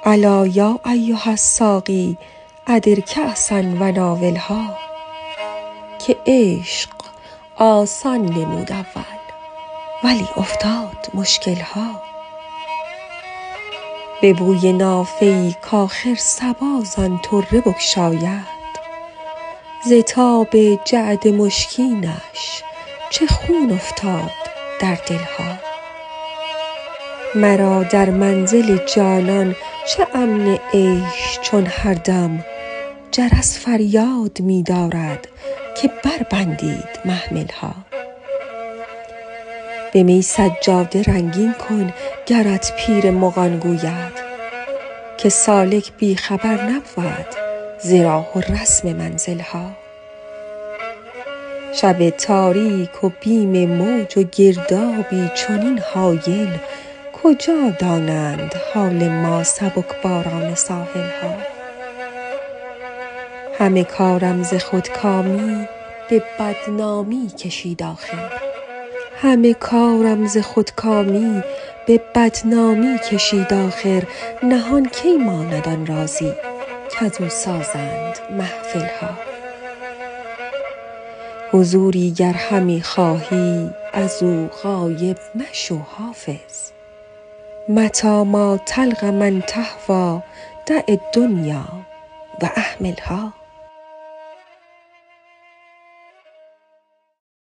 الا یا ایها الساقی ادر کأسا و ناولها، که عشق آسان نمود اول ولی افتاد مشکلها. به بوی نافه کآخر صبا زان طره بگشاید، ز تاب جعد مشکینش چه خون افتاد در دلها. مرا در منزل جانان چه امن عیش چون هر دم جرس فریاد می دارد که بربندید محملها. به می سجاده رنگین کن گرت پیر مغان گوید، که سالک بی خبر نبود ز راه و رسم منزلها. شب تاریک و بیم موج و گردابی چنین هایل، کجا دانند حال ما سبکباران ساحلها. همه کارم ز خودکامی به بدنامی کشید آخر، همه کارم ز خودکامی به بدنامی کشید آخر. نهان کی ماند آن رازی کزو سازند محفلها. حضوری گر همی خواهی ازو غایب مشو حافظ، متی ما تلق من تهوی دع الدنیا و اهملها.